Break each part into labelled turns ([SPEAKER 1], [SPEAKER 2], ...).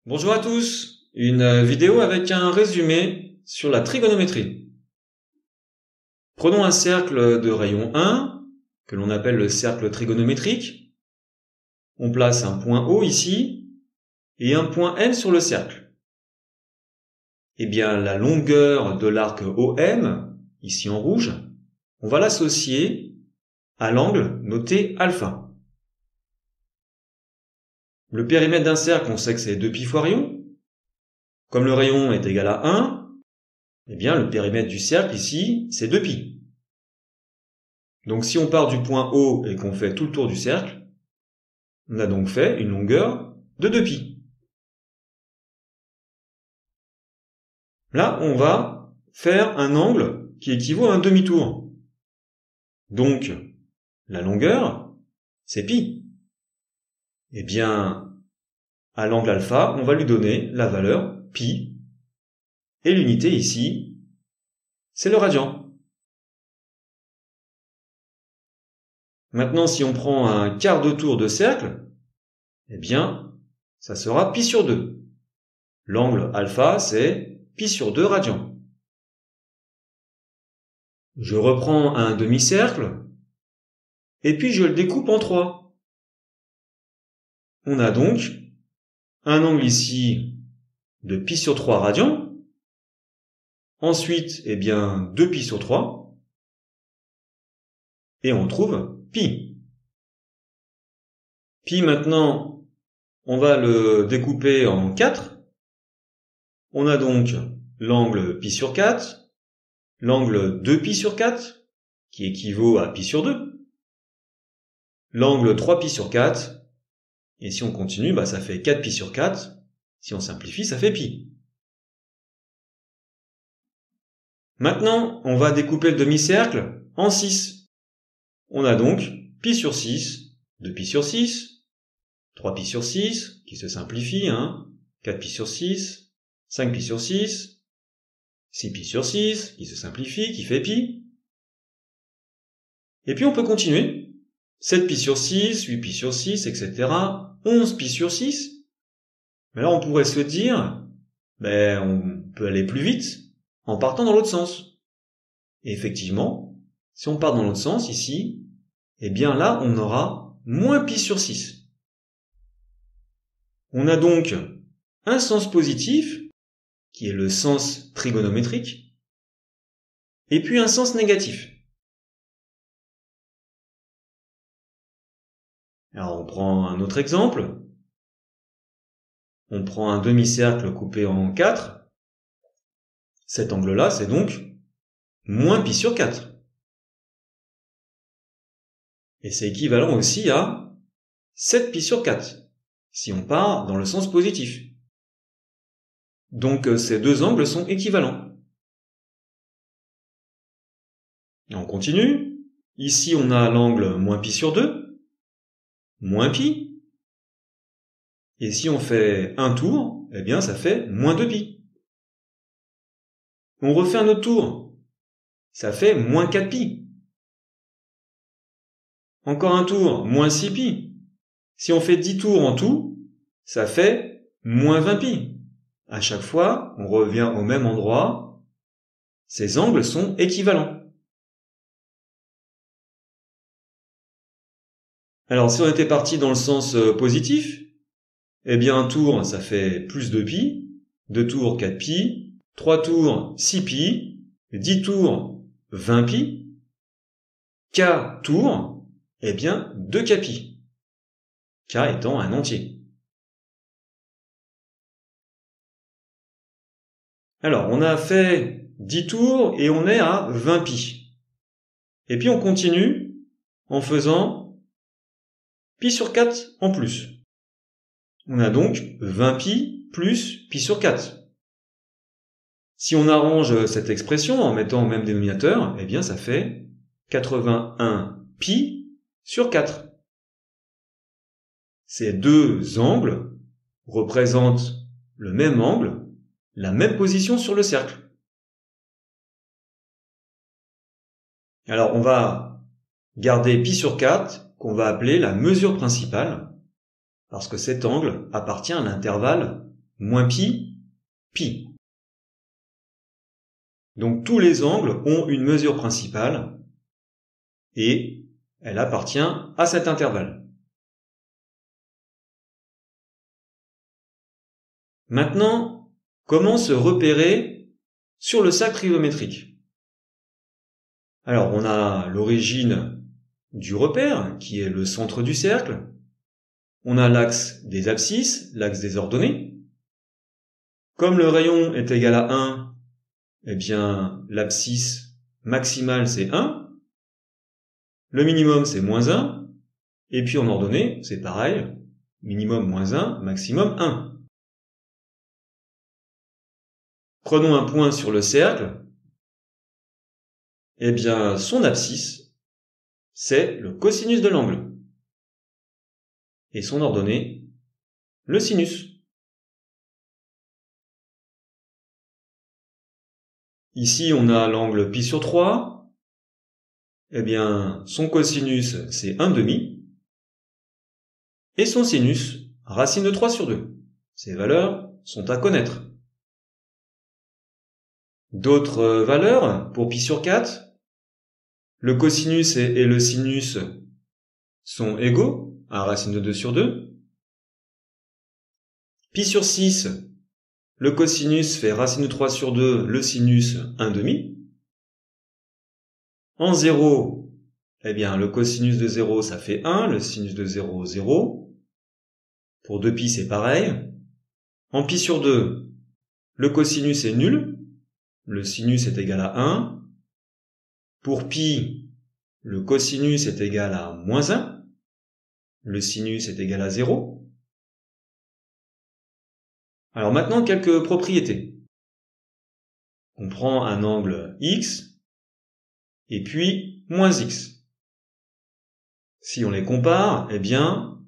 [SPEAKER 1] Bonjour à tous, une vidéo avec un résumé sur la trigonométrie. Prenons un cercle de rayon 1, que l'on appelle le cercle trigonométrique. On place un point O ici, et un point M sur le cercle. Eh bien, la longueur de l'arc OM, ici en rouge, on va l'associer à l'angle noté alpha. Le périmètre d'un cercle, on sait que c'est 2π fois rayon. Comme le rayon est égal à 1, eh bien le périmètre du cercle ici, c'est 2π. Donc si on part du point O et qu'on fait tout le tour du cercle, on a donc fait une longueur de 2π. Là, on va faire un angle qui équivaut à un demi-tour. Donc, la longueur, c'est π. Eh bien, à l'angle alpha, on va lui donner la valeur π. Et l'unité ici, c'est le radian. Maintenant, si on prend un quart de tour de cercle, eh bien, ça sera π sur 2. L'angle alpha, c'est π sur 2 radians. Je reprends un demi-cercle, et puis je le découpe en 3. On a donc un angle ici de π sur 3 radians. Ensuite, eh bien, 2π sur 3. Et on trouve π. Π maintenant, on va le découper en 4. On a donc l'angle π sur 4, l'angle 2π sur 4, qui équivaut à π sur 2, l'angle 3π sur 4, et si on continue, ça fait 4π sur 4. Si on simplifie, ça fait π. Maintenant, on va découper le demi-cercle en 6. On a donc π sur 6, 2π sur 6, 3π sur 6, qui se simplifie, 4π sur 6, 5π sur 6, 6π sur 6, qui se simplifie, qui fait π. Et puis on peut continuer. 7π sur 6, 8π sur 6, etc. 11π sur 6. Mais là, on pourrait se dire, on peut aller plus vite en partant dans l'autre sens. Et effectivement, si on part dans l'autre sens, ici, eh bien là, on aura moins π sur 6. On a donc un sens positif, qui est le sens trigonométrique, et puis un sens négatif. Alors on prend un autre exemple. On prend un demi-cercle coupé en 4. Cet angle-là, c'est donc moins π sur 4. Et c'est équivalent aussi à 7π sur 4, si on part dans le sens positif. Donc ces deux angles sont équivalents. Et on continue. Ici, on a l'angle moins π sur 2, moins π. Et si on fait un tour, eh bien ça fait moins 2π. On refait un autre tour. Ça fait moins 4π. Encore un tour, moins 6π. Si on fait 10 tours en tout, ça fait moins 20π. À chaque fois, on revient au même endroit. Ces angles sont équivalents. Alors, si on était parti dans le sens positif, eh bien, un tour, ça fait plus 2π. 2 tours, 4π. 3 tours, 6π. 10 tours, 20π. K tours, eh bien, 2kπ. K étant un entier. Alors, on a fait 10 tours et on est à 20π. Et puis on continue en faisant π sur 4 en plus. On a donc 20π plus π sur 4. Si on arrange cette expression en mettant au même dénominateur, eh bien ça fait 81π sur 4. Ces deux angles représentent le même angle, la même position sur le cercle. Alors on va garder π sur 4, qu'on va appeler la mesure principale, parce que cet angle appartient à l'intervalle moins pi, pi. Donc tous les angles ont une mesure principale et elle appartient à cet intervalle. Maintenant, comment se repérer sur le cercle trigonométrique? Alors, on a l'origine du repère, qui est le centre du cercle. On a l'axe des abscisses, l'axe des ordonnées. Comme le rayon est égal à 1, eh bien, l'abscisse maximale, c'est 1. Le minimum, c'est moins 1. Et puis en ordonnée, c'est pareil. Minimum moins 1, maximum 1. Prenons un point sur le cercle. Eh bien, son abscisse, c'est le cosinus de l'angle. Et son ordonnée, le sinus. Ici, on a l'angle pi sur 3. Eh bien, son cosinus, c'est 1/2. Et son sinus, racine de 3 sur 2. Ces valeurs sont à connaître. D'autres valeurs pour pi sur 4. Le cosinus et le sinus sont égaux à racine de 2 sur 2. Pi sur 6, le cosinus fait racine de 3 sur 2, le sinus 1/2. En 0, eh bien, le cosinus de 0, ça fait 1, le sinus de 0, 0. Pour 2pi, c'est pareil. En pi sur 2, le cosinus est nul, le sinus est égal à 1. Pour pi, le cosinus est égal à moins 1, le sinus est égal à 0. Alors maintenant, quelques propriétés. On prend un angle x, et puis moins x. Si on les compare, eh bien,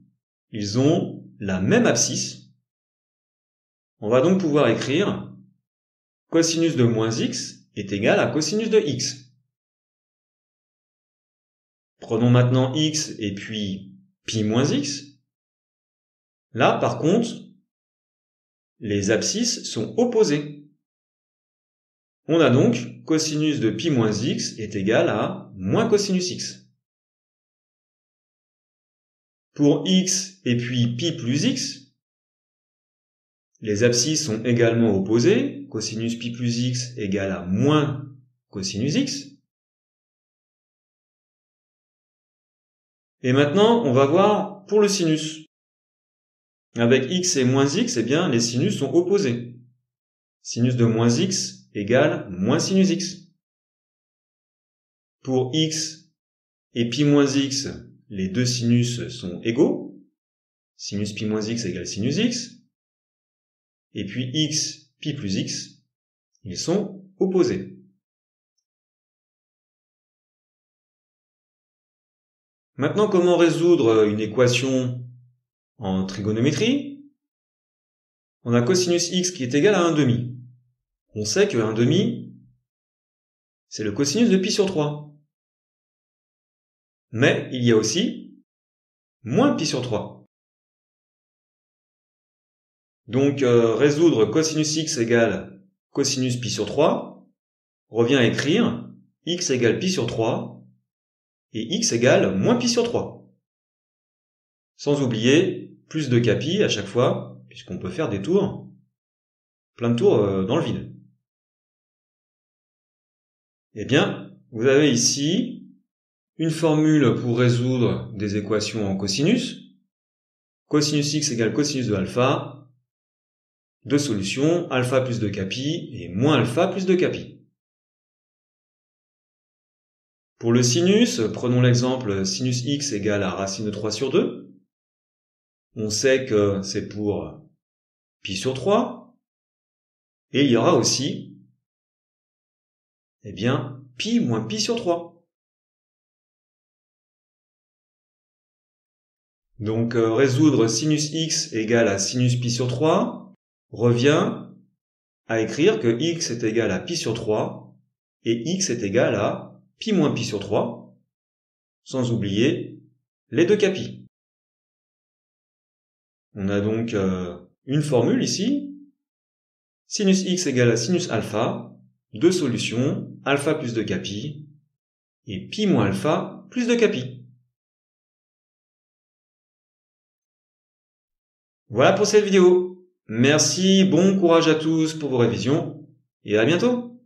[SPEAKER 1] ils ont la même abscisse. On va donc pouvoir écrire cosinus de moins x est égal à cosinus de x. Prenons maintenant x et puis pi moins x. Là, par contre, les abscisses sont opposées. On a donc cosinus de pi moins x est égal à moins cosinus x. Pour x et puis pi plus x, les abscisses sont également opposées. Cosinus pi plus x égale à moins cosinus x. Et maintenant, on va voir pour le sinus. Avec x et moins x, eh bien, les sinus sont opposés. Sinus de moins x égale moins sinus x. Pour x et pi moins x, les deux sinus sont égaux. Sinus pi moins x égale sinus x. Et puis x, pi plus x, ils sont opposés. Maintenant, comment résoudre une équation en trigonométrie? On a cosinus x qui est égal à 1/2. On sait que 1/2, c'est le cosinus de pi sur 3. Mais il y a aussi moins pi sur 3. Donc, résoudre cosinus x égale cosinus pi sur 3 revient à écrire x égale pi sur 3 et x égale moins pi sur 3. Sans oublier plus de pi à chaque fois, puisqu'on peut faire des tours, plein de tours dans le vide. Eh bien, vous avez ici une formule pour résoudre des équations en cosinus. Cosinus x égale cosinus de alpha. Deux solutions, alpha plus 2pi et moins alpha plus 2pi. Pour le sinus, prenons l'exemple sinus x égale à racine de 3 sur 2. On sait que c'est pour pi sur 3. Et il y aura aussi, eh bien, pi moins pi sur 3. Donc, résoudre sinus x égale à sinus pi sur 3 revient à écrire que x est égal à pi sur 3 et x est égal à pi moins pi sur 3, sans oublier les 2pi. On a donc une formule ici Sinus x égale à sinus alpha, deux solutions, alpha plus 2 pi, et pi moins alpha plus 2 pi. Voilà pour cette vidéo. Merci, bon courage à tous pour vos révisions, et à bientôt!